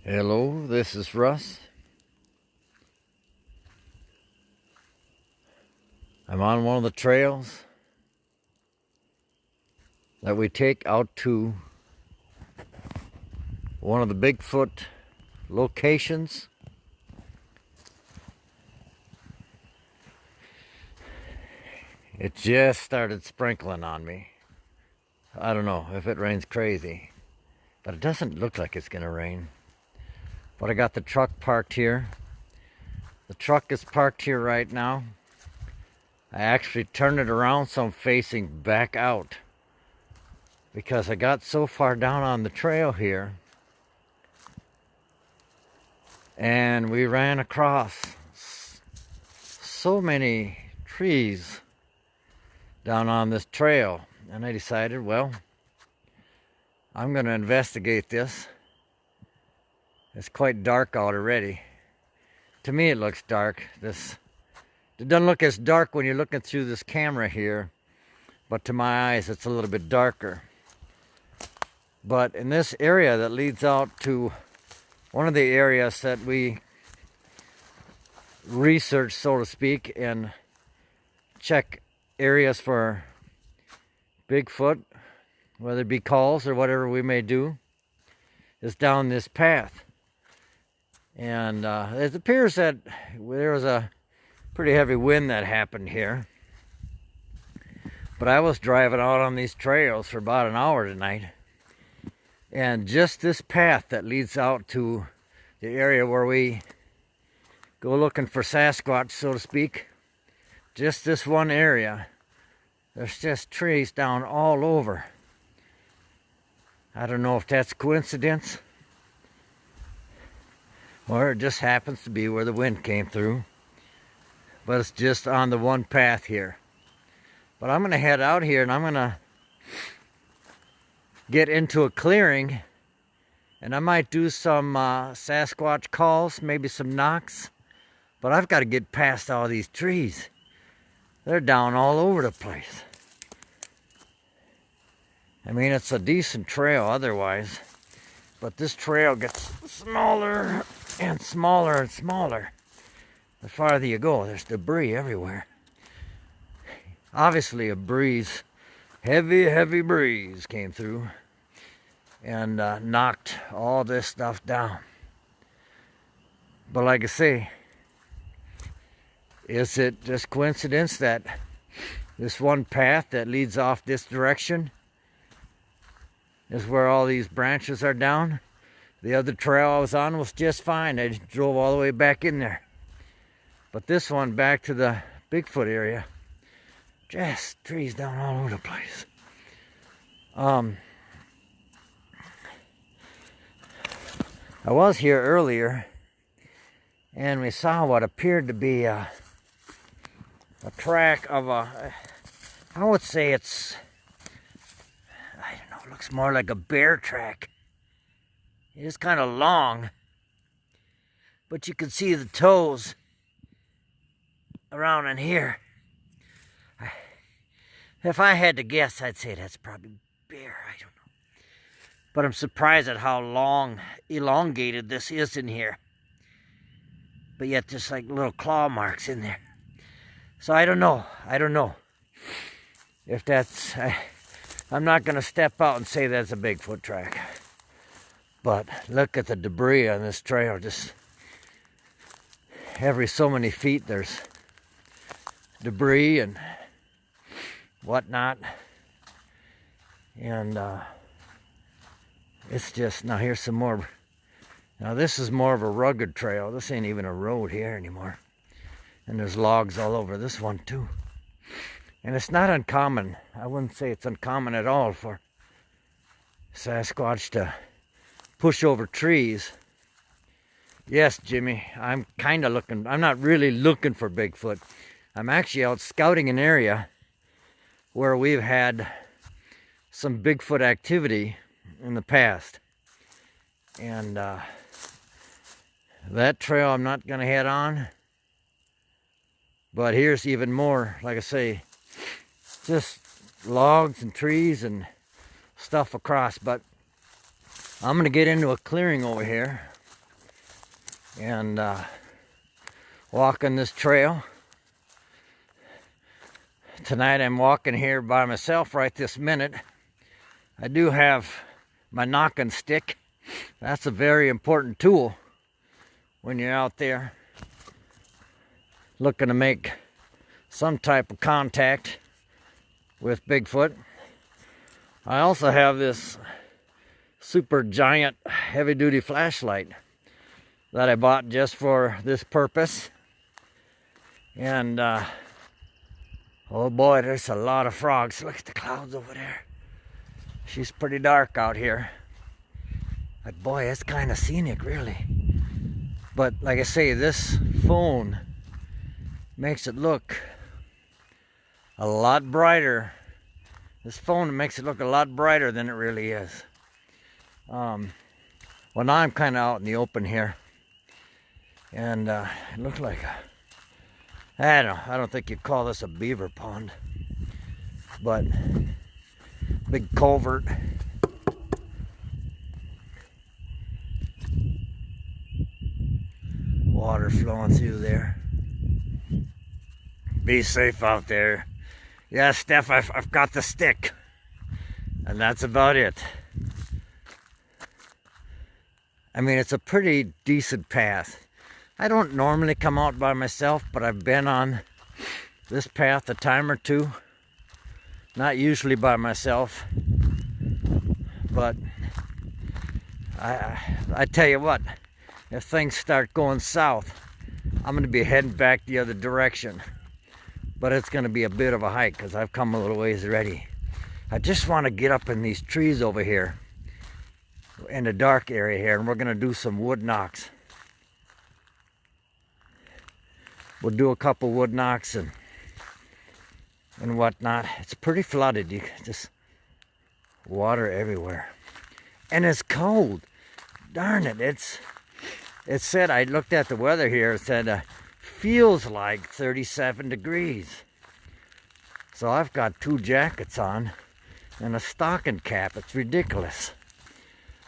Hello, this is Russ. I'm on one of the trails that we take out to one of the Bigfoot locations. It just started sprinkling on me. I don't know if it rains crazy, but it doesn't look like it's gonna rain. But I got the truck parked here. The truck is parked here right now. I actually turned it around so I'm facing back out because I got so far down on the trail here and we ran across so many trees down on this trail, and I decided, well, I'm going to investigate this. It's quite dark out already. To me it looks dark. It doesn't look as dark when you're looking through this camera here, but to my eyes it's a little bit darker. But in this area that leads out to one of the areas that we research, so to speak, and check areas for Bigfoot, whether it be calls or whatever we may do, is down this path. And it appears that there was a pretty heavy wind that happened here. But I was driving out on these trails for about an hour tonight. And just this path that leads out to the area where we go looking for sasquatch, so to speak, just this one area, there's just trees down all over. I don't know if that's coincidence or it just happens to be where the wind came through, but it's just on the one path here. But I'm gonna head out here and I'm gonna get into a clearing, and I might do some Sasquatch calls, maybe some knocks, but I've got to get past all these trees. They're down all over the place. I mean, it's a decent trail otherwise, but this trail gets smaller and smaller and smaller the farther you go. There's debris everywhere. Obviously a breeze, heavy breeze came through and knocked all this stuff down. But like I say, is it just coincidence that this one path that leads off this direction is where all these branches are down? The other trail I was on was just fine. I just drove all the way back in there. But this one back to the Bigfoot area, just trees down all over the place. I was here earlier and we saw what appeared to be a track of I would say it's, I don't know, it looks more like a bear track. It is kind of long, but you can see the toes around in here. If I had to guess, I'd say that's probably bear. I don't know. But I'm surprised at how long, elongated this is in here. But yet there's like little claw marks in there. So I don't know. I don't know if that's... I'm not going to step out and say that's a Bigfoot track. But look at the debris on this trail. Just every so many feet there's debris and whatnot. And it's just, now here's some more. Now this is more of a rugged trail. This ain't even a road here anymore. And there's logs all over this one too. And it's not uncommon. I wouldn't say it's uncommon at all for Sasquatch to push over trees. Yes, Jimmy, I'm kind of looking, I'm not really looking for Bigfoot. I'm actually out scouting an area where we've had some Bigfoot activity in the past. And that trail I'm not going to head on. But here's even more, like I say, just logs and trees and stuff across. But I'm going to get into a clearing over here and walking this trail. Tonight I'm walking here by myself right this minute. I do have my knocking stick. That's a very important tool when you're out there looking to make some type of contact with Bigfoot. I also have this super giant heavy duty flashlight that I bought just for this purpose. And oh boy, there's a lot of frogs. Look at the clouds over there. She's pretty dark out here. But boy, it's kind of scenic, really. But like I say, this phone makes it look a lot brighter. This phone makes it look a lot brighter than it really is. Well, now I'm kind of out in the open here. And it looked like I don't think you'd call this a beaver pond. But big culvert. Water flowing through there. Be safe out there. Yeah, Steph, I've got the stick. And that's about it. I mean, it's a pretty decent path. I don't normally come out by myself, but I've been on this path a time or two. Not usually by myself. But I tell you what, if things start going south, I'm going to be heading back the other direction. But it's going to be a bit of a hike because I've come a little ways already. I just want to get up in these trees over here in the dark area here, and we're going to do some wood knocks. We'll do a couple wood knocks and whatnot. It's pretty flooded. You just water everywhere. And it's cold. Darn it. It said, I looked at the weather here, it said feels like 37 degrees. So I've got 2 jackets on and a stocking cap. It's ridiculous.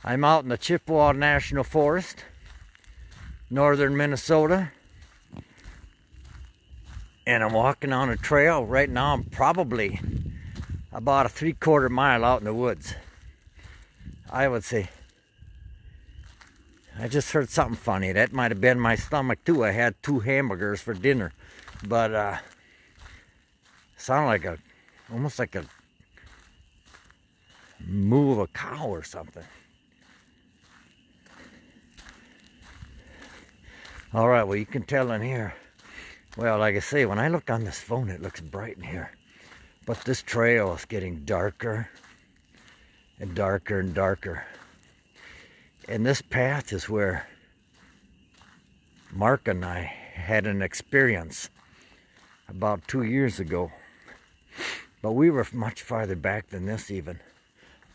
I'm out in the Chippewa National Forest, northern Minnesota. And I'm walking on a trail. Right now I'm probably about a 3/4 mile out in the woods. I would say. I just heard something funny. That might have been my stomach too. I had 2 hamburgers for dinner. But sounded like almost like a moo of a cow or something. All right, well, you can tell in here. Well, like I say, when I look on this phone, it looks bright in here. But this trail is getting darker and darker and darker. And this path is where Mark and I had an experience about 2 years ago. But we were much farther back than this even.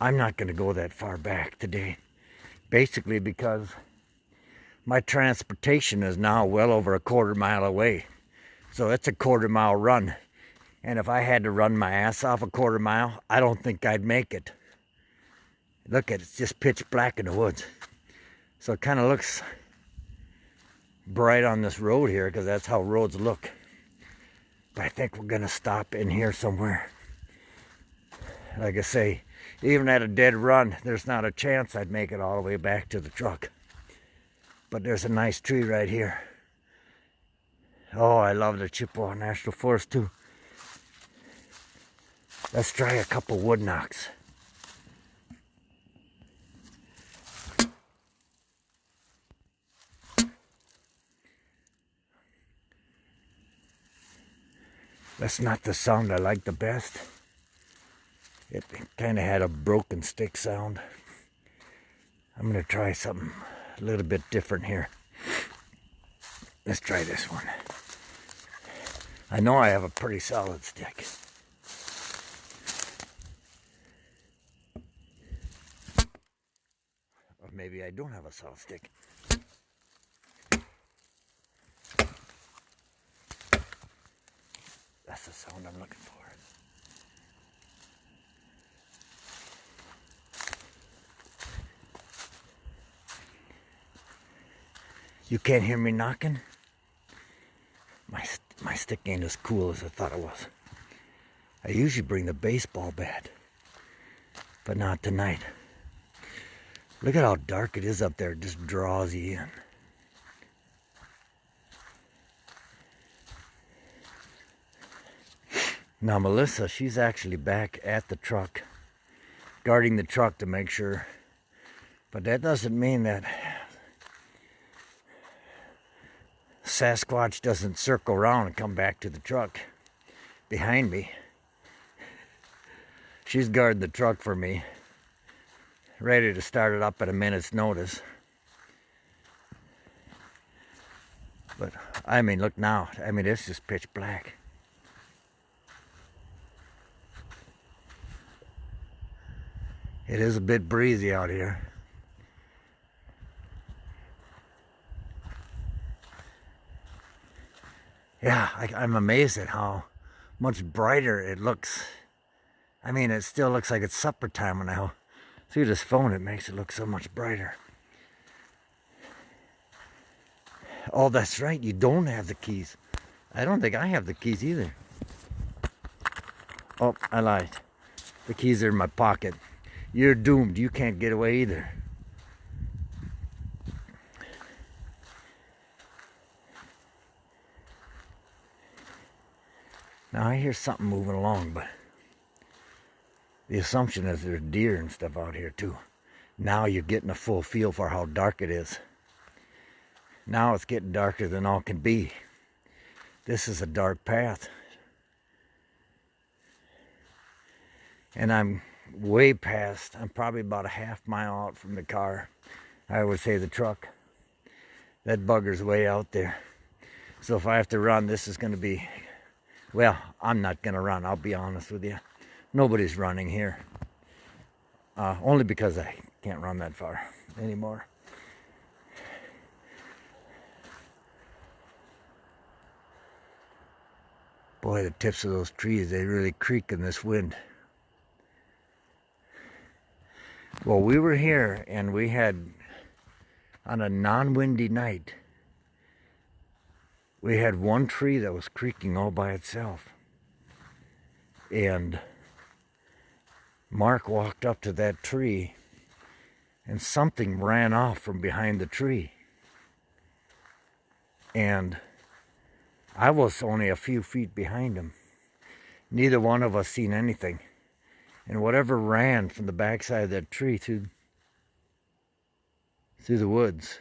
I'm not going to go that far back today. Basically because my transportation is now well over a 1/4 mile away. So it's a 1/4 mile run. And if I had to run my ass off a 1/4 mile, I don't think I'd make it. Look at it, it's just pitch black in the woods. So it kind of looks bright on this road here because that's how roads look. But I think we're going to stop in here somewhere. Like I say, even at a dead run, there's not a chance I'd make it all the way back to the truck. But there's a nice tree right here. Oh, I love the Chippewa National Forest too. Let's try a couple wood knocks. That's not the sound I like the best. It kind of had a broken stick sound. I'm going to try something a little bit different here. Let's try this one. I know I have a pretty solid stick. Or maybe I don't have a solid stick. That's the sound I'm looking for. You can't hear me knocking? My stick ain't as cool as I thought it was. I usually bring the baseball bat, but not tonight. Look at how dark it is up there. It just draws you in. Now Melissa, she's actually back at the truck, guarding the truck to make sure. But that doesn't mean that Sasquatch doesn't circle around and come back to the truck behind me. She's guarding the truck for me, ready to start it up at a minute's notice. But, I mean, look now. I mean, it's just pitch black. It is a bit breezy out here. Yeah, I'm amazed at how much brighter it looks. I mean, it still looks like it's supper time when I through this phone. It makes it look so much brighter. Oh, that's right. You don't have the keys. I don't think I have the keys either. Oh, I lied. The keys are in my pocket. You're doomed. You can't get away either. Now I hear something moving along, but the assumption is there's deer and stuff out here too. Now you're getting a full feel for how dark it is. Now it's getting darker than all can be. This is a dark path. And I'm way past, I'm probably about a half-mile out from the car. I would say the truck. That bugger's way out there. So if I have to run, this is going to be, well, I'm not going to run, I'll be honest with you. Nobody's running here. Only because I can't run that far anymore. Boy, the tips of those trees, they really creak in this wind. Well, we were here and we had, on a non-windy night, we had one tree that was creaking all by itself. And Mark walked up to that tree and something ran off from behind the tree. And I was only a few feet behind him. Neither one of us seen anything. And whatever ran from the backside of that tree through the woods,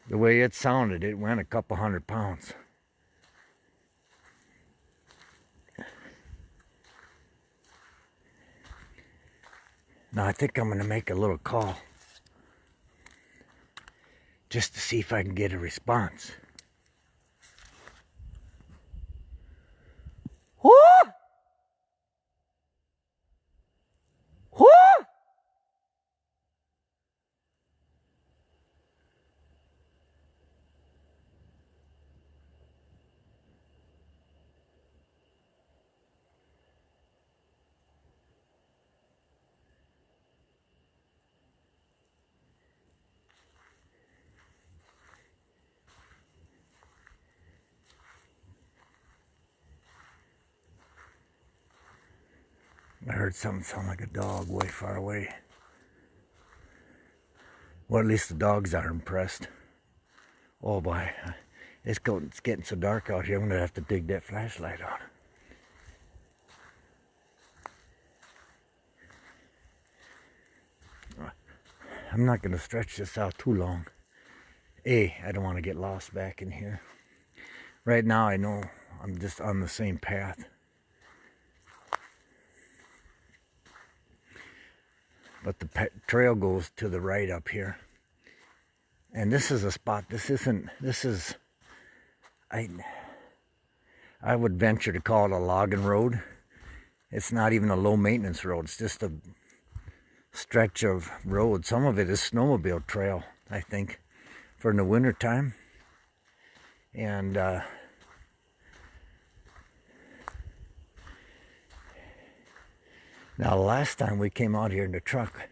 the way it sounded, it went a couple 100 pounds. Now I think I'm going to make a little call just to see if I can get a response. Whoo! Whoo! I heard something sound like a dog way far away. Well, at least the dogs are impressed. Oh boy, it's getting so dark out here, I'm going to have to dig that flashlight on. I'm not going to stretch this out too long. I don't want to get lost back in here. Right now I know I'm just on the same path. But the trail goes to the right up here. And this is a spot, I would venture to call it a logging road. It's not even a low maintenance road, it's just a stretch of road. Some of it is snowmobile trail, I think, for in the winter time. And now, last time we came out here in the truck,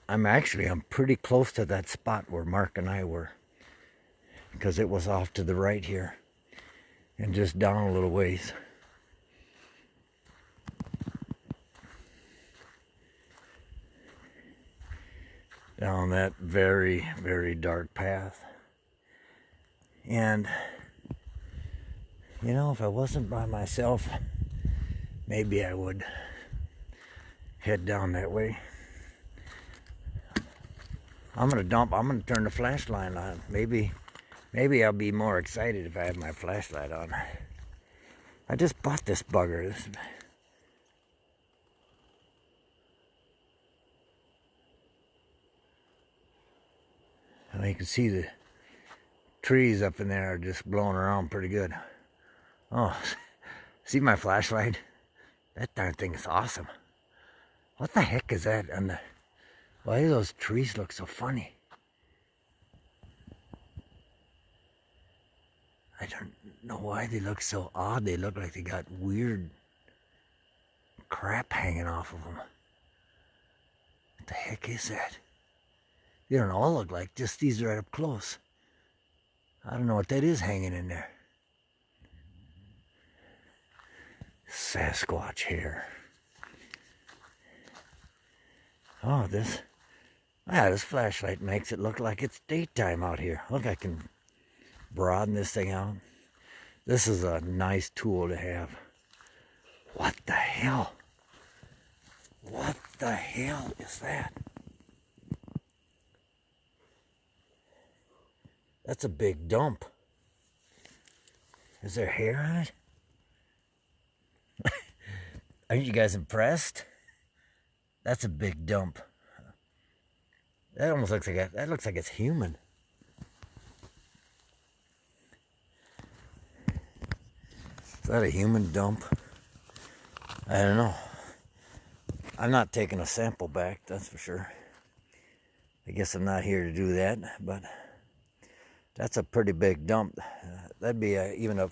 I'm pretty close to that spot where Mark and I were, because it was off to the right here and just down a little ways. Down that very, very dark path. And you know, if I wasn't by myself, maybe I would head down that way. I'm gonna turn the flashlight on. Maybe I'll be more excited if I have my flashlight on. I just bought this bugger. And you can see the trees up in there are just blowing around pretty good. Oh, see my flashlight? That darn thing is awesome. What the heck is that? Why do those trees look so funny? I don't know why they look so odd. They look like they got weird crap hanging off of them. What the heck is that? They don't all look like, just these right up close. I don't know what that is hanging in there. Sasquatch hair. Oh, this flashlight makes it look like it's daytime out here. Look, I can broaden this thing out. This is a nice tool to have. What the hell? What the hell is that? That's a big dump. Is there hair on it? Aren't you guys impressed? That's a big dump. That almost looks like that looks like it's human. Is that a human dump? I don't know. I'm not taking a sample back, that's for sure. I guess I'm not here to do that, but that's a pretty big dump. That'd be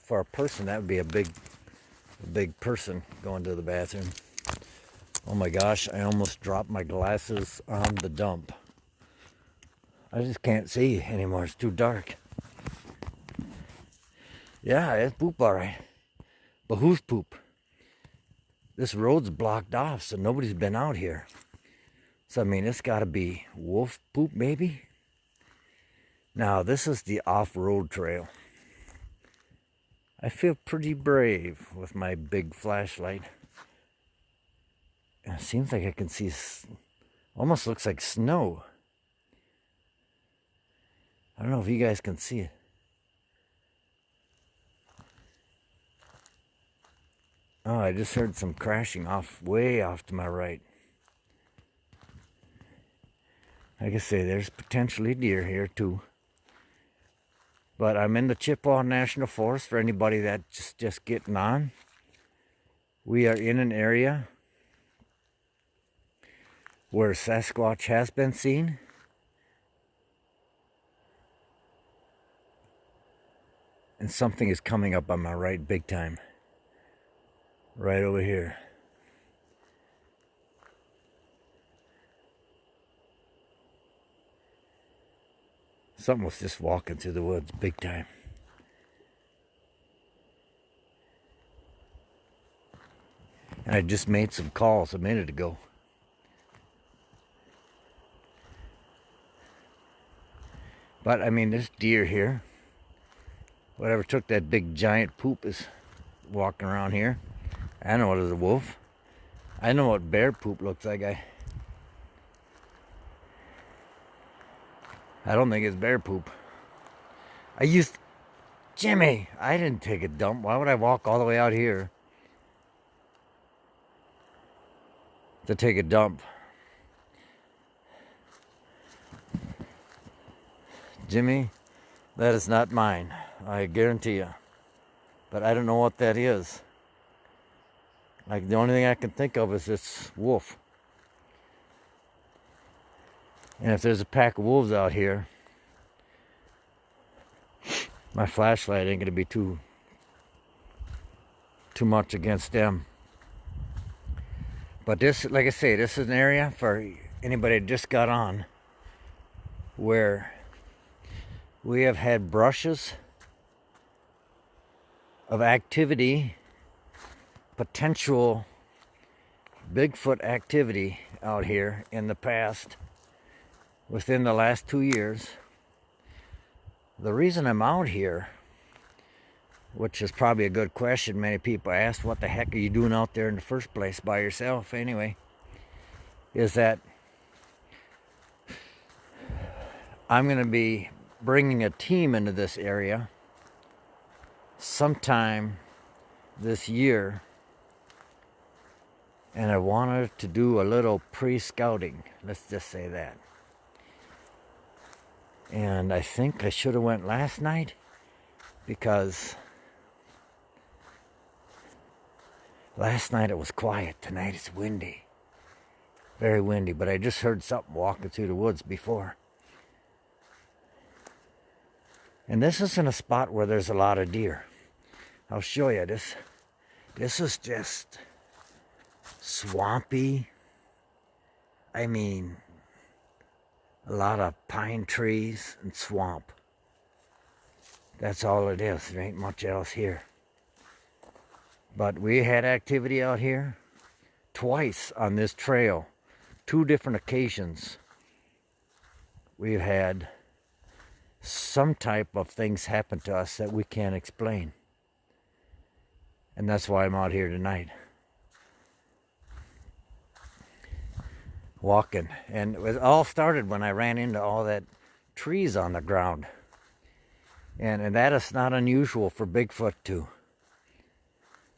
for a person. That would be a big person going to the bathroom. Oh my gosh! I almost dropped my glasses on the dump. I just can't see anymore. It's too dark. Yeah, it's poop, all right. But whose poop? This road's blocked off, so nobody's been out here. So I mean, it's got to be wolf poop, maybe. Now, this is the off-road trail. I feel pretty brave with my big flashlight. It seems like I can see, almost looks like snow. I don't know if you guys can see it. Oh, I just heard some crashing way off to my right. Like I say, there's potentially deer here too. But I'm in the Chippewa National Forest for anybody that's just getting on. We are in an area where Sasquatch has been seen. And something is coming up on my right big time. Right over here. Something was just walking through the woods big time. And I just made some calls a minute ago. But I mean, there's deer here. Whatever took that big giant poop is walking around here. I know it is a wolf. I know what bear poop looks like. I don't think it's bear poop. Jimmy, I didn't take a dump. Why would I walk all the way out here to take a dump? Jimmy, that is not mine. I guarantee you. But I don't know what that is. Like, the only thing I can think of is this wolf. And if there's a pack of wolves out here, my flashlight ain't gonna be too much against them. But this, like I say, this is an area for anybody just got on, where we have had brushes of activity, potential Bigfoot activity out here in the past, within the last 2 years. The reason I'm out here, which is probably a good question many people ask, what the heck are you doing out there in the first place by yourself anyway, is that I'm going to be bringing a team into this area sometime this year, and I wanted to do a little pre-scouting, let's just say that. And I think I should have went last night, because last night it was quiet. Tonight it's windy, very windy, but I just heard something walking through the woods before. And this isn't a spot where there's a lot of deer. I'll show you this. This is just swampy. I mean, a lot of pine trees and swamp. That's all it is. There ain't much else here. But we had activity out here twice on this trail. 2 different occasions. We've had some type of things happen to us that we can't explain. And that's why I'm out here tonight, walking. And it all started when I ran into all that trees on the ground. And that is not unusual for Bigfoot to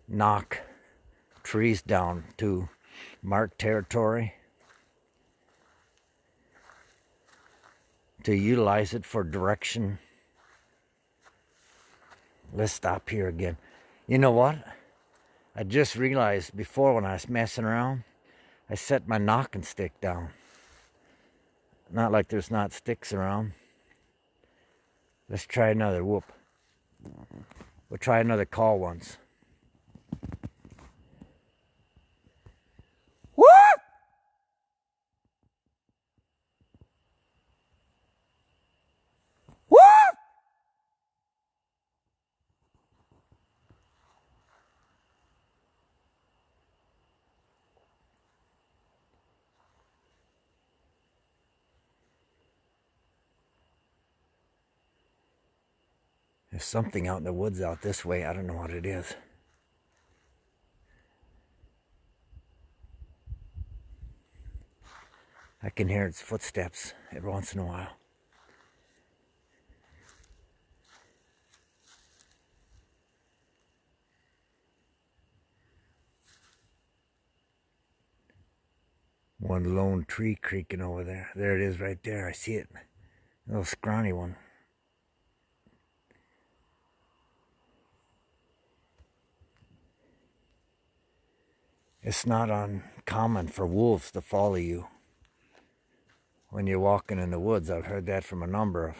knock trees down to mark territory, to utilize it for direction. Let's stop here again. You know what? I just realized before, when I was messing around, I set my knocking stick down. Not like there's not sticks around. Let's try another whoop. We'll try another call once. Whoop! Whoop! There's something out in the woods out this way. I don't know what it is. I can hear its footsteps every once in a while. One lone tree creaking over there. There it is right there. I see it. A little scrawny one. It's not uncommon for wolves to follow you when you're walking in the woods. I've heard that from a number of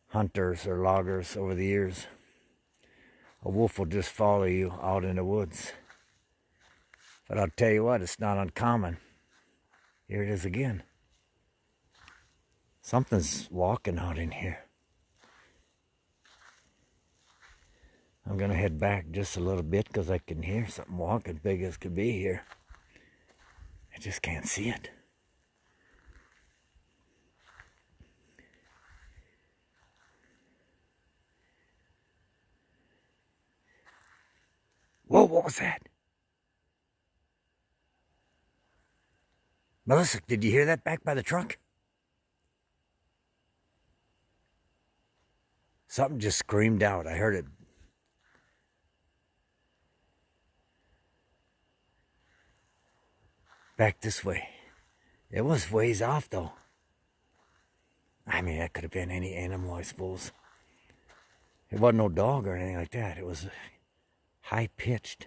hunters or loggers over the years. A wolf will just follow you out in the woods. But I'll tell you what, it's not uncommon. Here it is again. Something's walking out in here. I'm going to head back just a little bit because I can hear something walking big as could be here. I just can't see it. Whoa, what was that? Melissa, did you hear that back by the truck? Something just screamed out. I heard it. Back this way. It was ways off though. I mean, that could have been any animal, I suppose. It wasn't no dog or anything like that. It was high-pitched.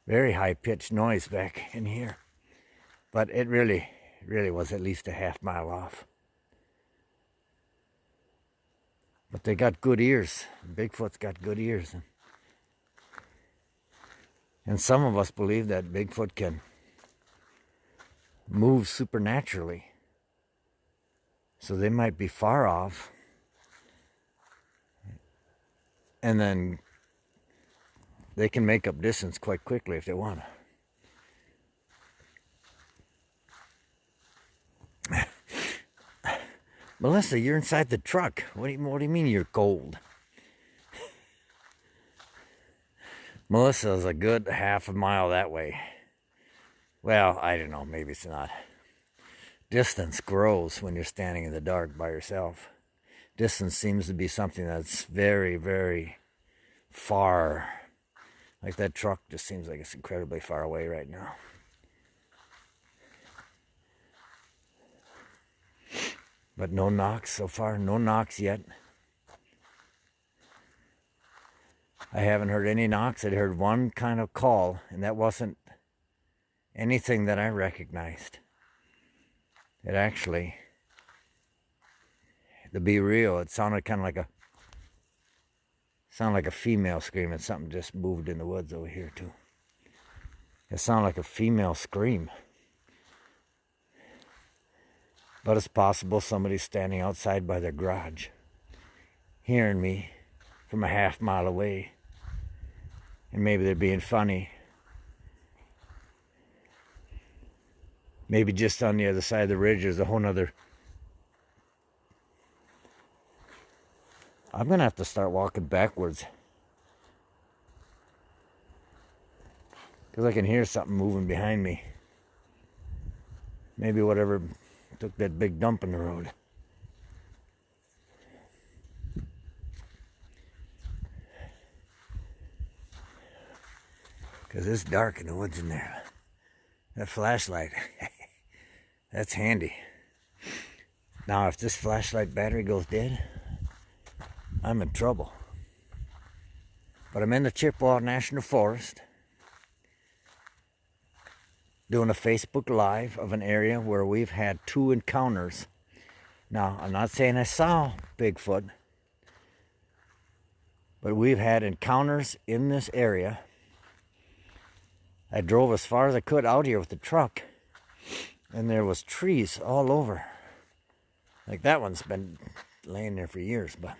Very high-pitched noise back in here. But it really was at least a half mile off. But they got good ears. Bigfoot's got good ears. And some of us believe that Bigfoot can move supernaturally. So they might be far off. And then they can make up distance quite quickly if they want to. Melissa, you're inside the truck. What do you mean you're cold? Melissa's a good half a mile that way. Well, I don't know, maybe it's not. Distance grows when you're standing in the dark by yourself. Distance seems to be something that's very, very far. Like that truck just seems like it's incredibly far away right now. But no knocks so far, no knocks yet. I haven't heard any knocks. I heard one kind of call, and that wasn't anything that I recognized. It actually, to be real, it sounded kind of like a female scream, and something just moved in the woods over here too. It sounded like a female scream. But it's possible somebody's standing outside by their garage, hearing me from a half mile away. And maybe they're being funny. Maybe just on the other side of the ridge there's a whole nother. I'm gonna have to start walking backwards, because I can hear something moving behind me. Maybe whatever took that big dump in the road. Because it's dark in the woods in there. That flashlight, that's handy. Now, if this flashlight battery goes dead, I'm in trouble. But I'm in the Chippewa National Forest, doing a Facebook Live of an area where we've had 2 encounters. Now, I'm not saying I saw Bigfoot, but we've had encounters in this area. I drove as far as I could out here with the truck, and there was trees all over. Like that one's been laying there for years, but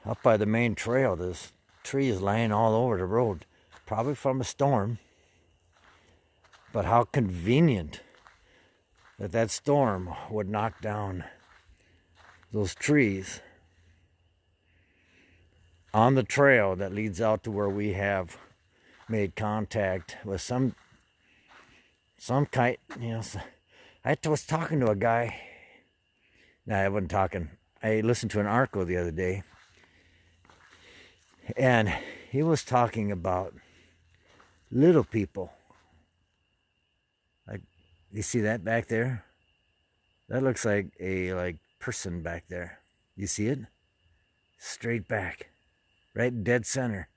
up by the main trail, there's trees laying all over the road, probably from a storm. But how convenient that that storm would knock down those trees on the trail that leads out to where we have made contact with some kind, you know. I was talking to a guy. No, I wasn't talking. I listened to an article the other day, and he was talking about little people. Like, you see that back there? That looks like a person back there. You see it? Straight back, right dead center.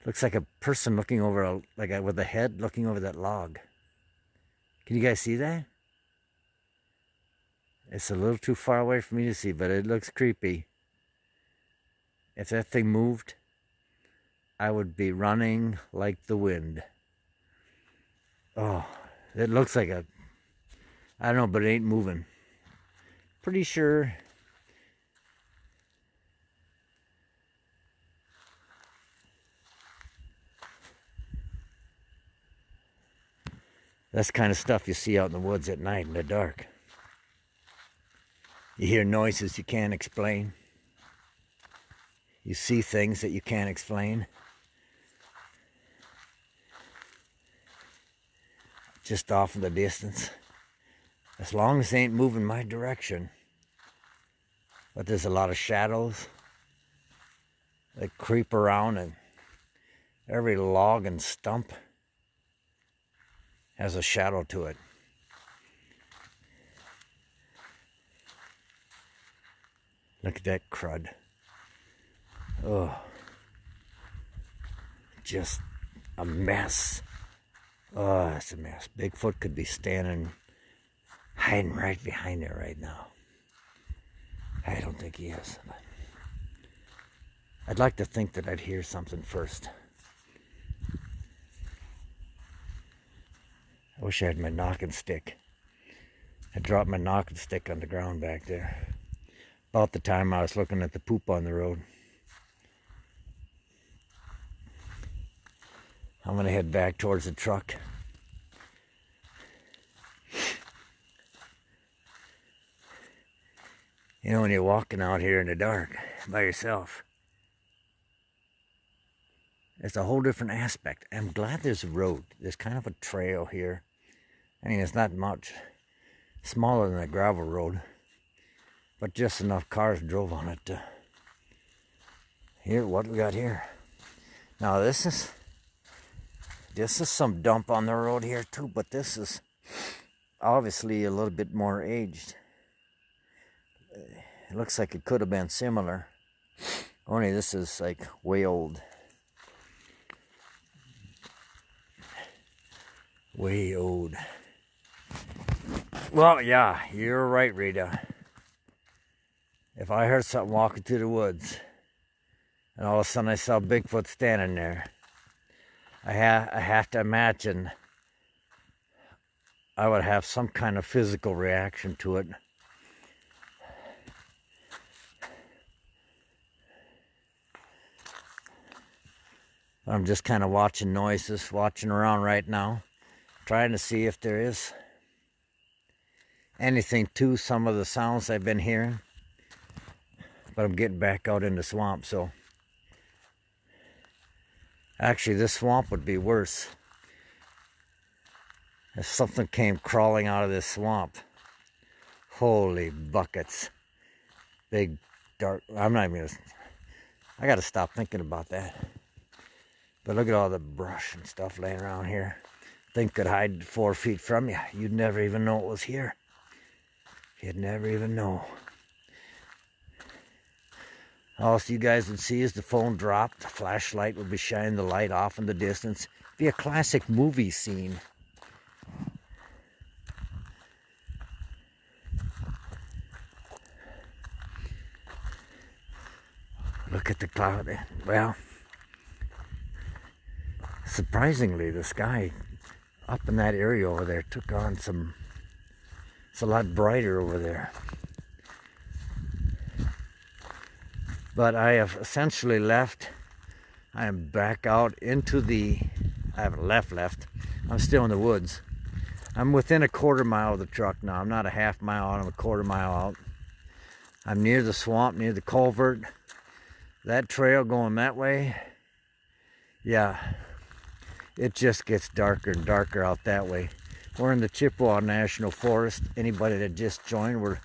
Looks like a person looking over with a head looking over that log. Can you guys see that? It's a little too far away for me to see, but it looks creepy. If that thing moved, I would be running like the wind. Oh, it looks like I don't know, but it ain't moving. Pretty sure. That's the kind of stuff you see out in the woods at night in the dark. You hear noises you can't explain. You see things that you can't explain. Just off in the distance. As long as they ain't moving my direction. But there's a lot of shadows that creep around, and every log and stump has a shadow to it. Look at that crud. Oh, just a mess. Oh, it's a mess. Bigfoot could be hiding right behind there right now. I don't think he is. But I'd like to think that I'd hear something first. I wish I had my knocking stick. I dropped my knocking stick on the ground back there. About the time I was looking at the poop on the road. I'm gonna head back towards the truck. You know, when you're walking out here in the dark by yourself, it's a whole different aspect. I'm glad there's a road. There's kind of a trail here. I mean, it's not much. Smaller than a gravel road, but just enough cars drove on it to... Here, what we got here? Now this is some dump on the road here too, but this is obviously a little bit more aged. It looks like it could have been similar, only this is like way old. Way old. Well, yeah, you're right, Rita. If I heard something walking through the woods, and all of a sudden I saw Bigfoot standing there, I have to imagine I would have some kind of physical reaction to it. I'm just kind of watching noises, watching around right now, trying to see if there is anything to some of the sounds I've been hearing. But I'm getting back out in the swamp, so actually this swamp would be worse if something came crawling out of this swamp. Holy buckets. Big dark, I'm not even gonna, I gotta stop thinking about that. But look at all the brush and stuff laying around here. Thing could hide 4 feet from you. You'd never even know it was here. You'd never even know. All you guys would see is the phone drop. The flashlight would be shining the light off in the distance. Be a classic movie scene. Look at the cloud. Well, surprisingly, the sky up in that area over there took on some... It's a lot brighter over there. But I have essentially left. I am back out into the... I haven't left. I'm still in the woods. I'm within a 1/4 mile of the truck now. I'm not a half mile out, I'm a 1/4 mile out. I'm near the swamp, near the culvert. That trail going that way, yeah, it just gets darker and darker out that way. We're in the Chippewa National Forest. Anybody that just joined, we're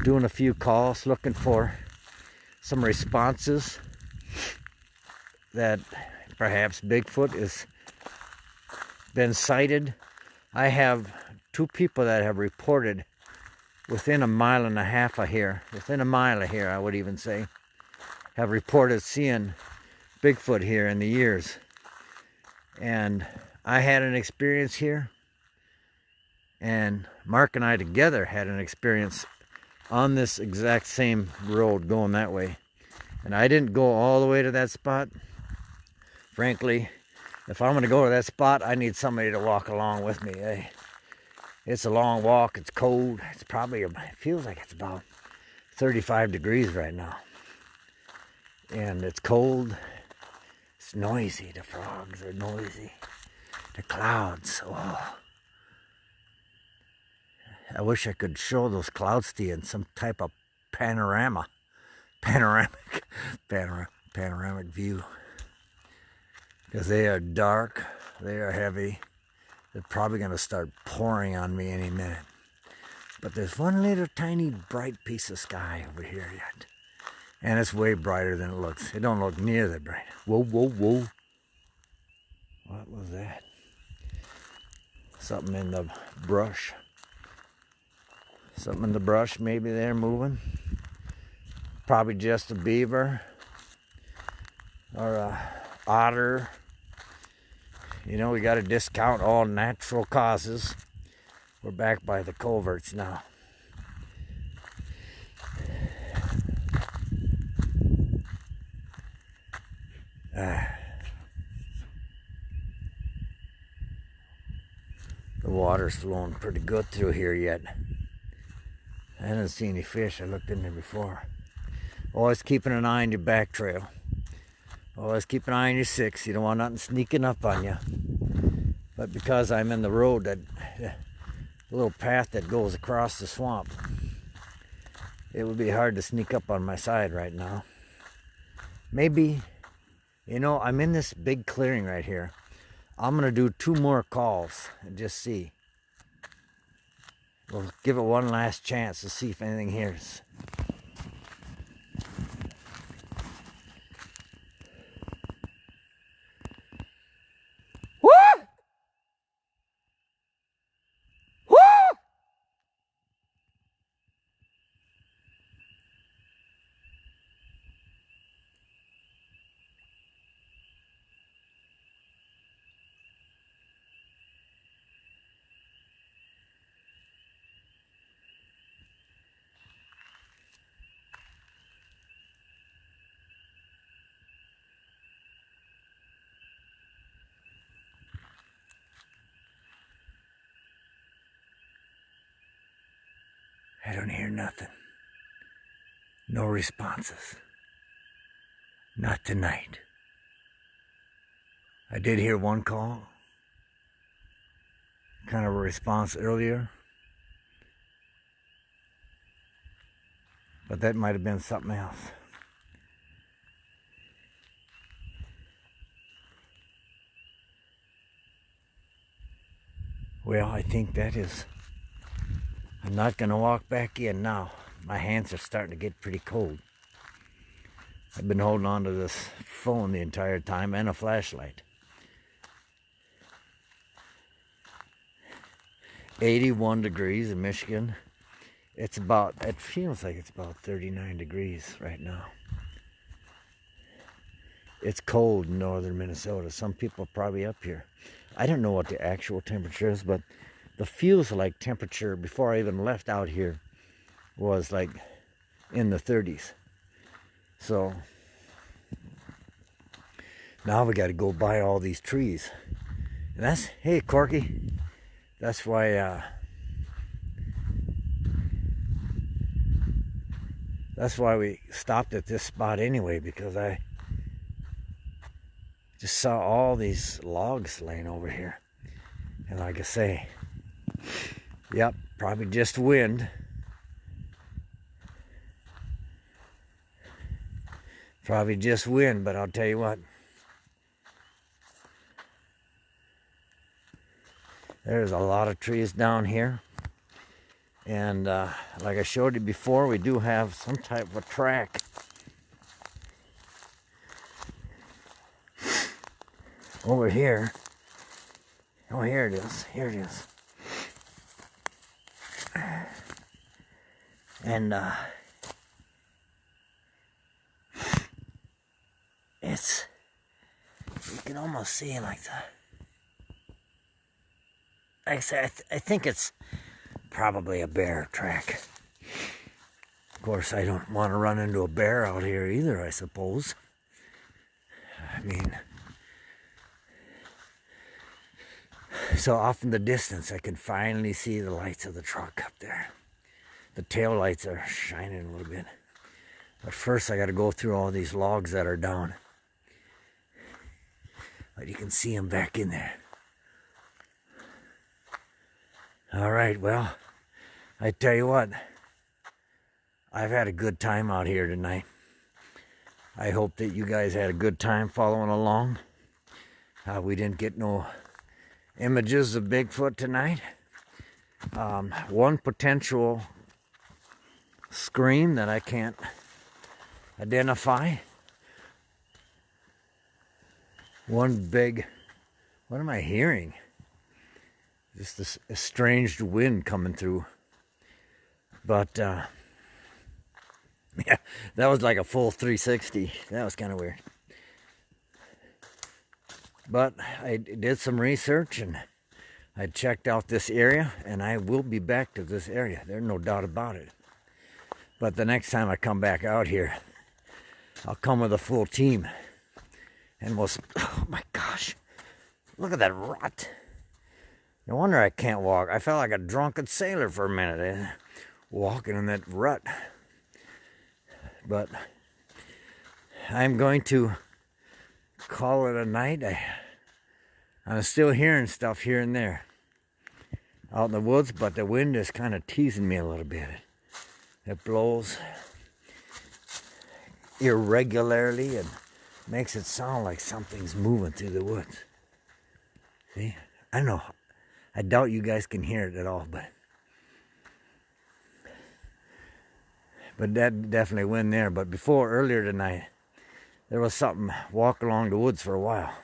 doing a few calls, looking for some responses that perhaps Bigfoot has been sighted. I have 2 people that have reported within 1.5 miles of here, within 1 mile of here, I would even say, have reported seeing Bigfoot here in the years. And I had an experience here, and Mark and I together had an experience on this exact same road going that way. And I didn't go all the way to that spot. Frankly, if I'm going to go to that spot, I need somebody to walk along with me. It's a long walk, it's cold, it's probably, it feels like it's about 35 degrees right now. And it's cold, it's noisy, the frogs are noisy, the clouds, oh. I wish I could show those clouds to you in some type of panoramic view. Because they are dark, they are heavy. They're probably going to start pouring on me any minute. But there's one little tiny bright piece of sky over here yet. And it's way brighter than it looks. It don't look near that bright. Whoa, whoa, whoa. What was that? Something in the brush. Something in the brush, maybe they're moving. Probably just a beaver. Or a otter. You know, we got to discount all natural causes. We're back by the culverts now. The water's flowing pretty good through here yet. I didn't see any fish. I looked in there before. Always keeping an eye on your back trail. Always keep an eye on your six. You don't want nothing sneaking up on you. But because I'm in the road, that little path that goes across the swamp, it would be hard to sneak up on my side right now. Maybe, you know, I'm in this big clearing right here. I'm going to do 2 more calls and just see. We'll give it one last chance to see if anything hears. Woo! Woo! I don't hear nothing. No responses. Not tonight. I did hear one call. Kind of a response earlier. But that might have been something else. Well, I think that is. I'm not going to walk back in now. My hands are starting to get pretty cold. I've been holding on to this phone the entire time and a flashlight. 81 degrees in Michigan. It feels like it's about 39 degrees right now. It's cold in northern Minnesota. Some people are probably up here. I don't know what the actual temperature is, but the feels like temperature before I even left out here was like in the 30s. So now we got to go by all these trees. And hey Corky, that's why we stopped at this spot anyway, because I just saw all these logs laying over here. And like I say, yep, probably just wind. Probably just wind, but I'll tell you what. There's a lot of trees down here. And like I showed you before, we do have some type of a track. Over here. Oh, here it is. Here it is. And you can almost see it like that. Like I said, I think it's probably a bear track. Of course, I don't want to run into a bear out here either, I suppose. I mean, so off in the distance, I can finally see the lights of the truck up there. The tail lights are shining a little bit. But first, I got to go through all these logs that are down. But you can see them back in there. All right, well, I tell you what, I've had a good time out here tonight. I hope that you guys had a good time following along. We didn't get no images of Bigfoot tonight. One potential scream that I can't identify. One big, what am I hearing? Just this estranged wind coming through. But, yeah, that was like a full 360. That was kind of weird. But I did some research and I checked out this area, and I will be back to this area. There's no doubt about it. But the next time I come back out here, I'll come with a full team. And oh my gosh, look at that rut. No wonder I can't walk. I felt like a drunken sailor for a minute, walking in that rut. But I'm going to call it a night. I'm still hearing stuff here and there out in the woods, but the wind is kind of teasing me a little bit. It blows irregularly and makes it sound like something's moving through the woods. See? I don't know. I doubt you guys can hear it at all, but that definitely went there. But before, earlier tonight, there was something walking along the woods for a while.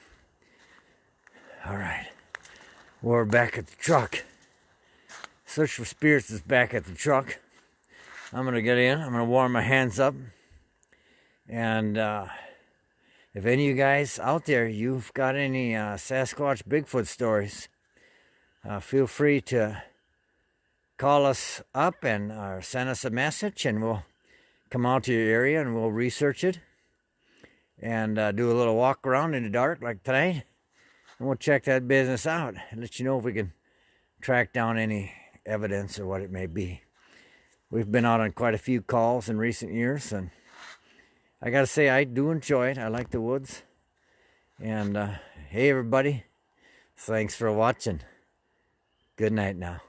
All right, we're back at the truck. Search for Spirits is back at the truck. I'm gonna get in. I'm gonna warm my hands up. And if any of you guys out there, you've got any Sasquatch Bigfoot stories, feel free to call us up and send us a message, and we'll come out to your area and we'll research it and do a little walk around in the dark like tonight, and we'll check that business out and let you know if we can track down any evidence or what it may be. We've been out on quite a few calls in recent years, and I gotta say, I do enjoy it. I like the woods. And hey everybody, thanks for watching. Good night now.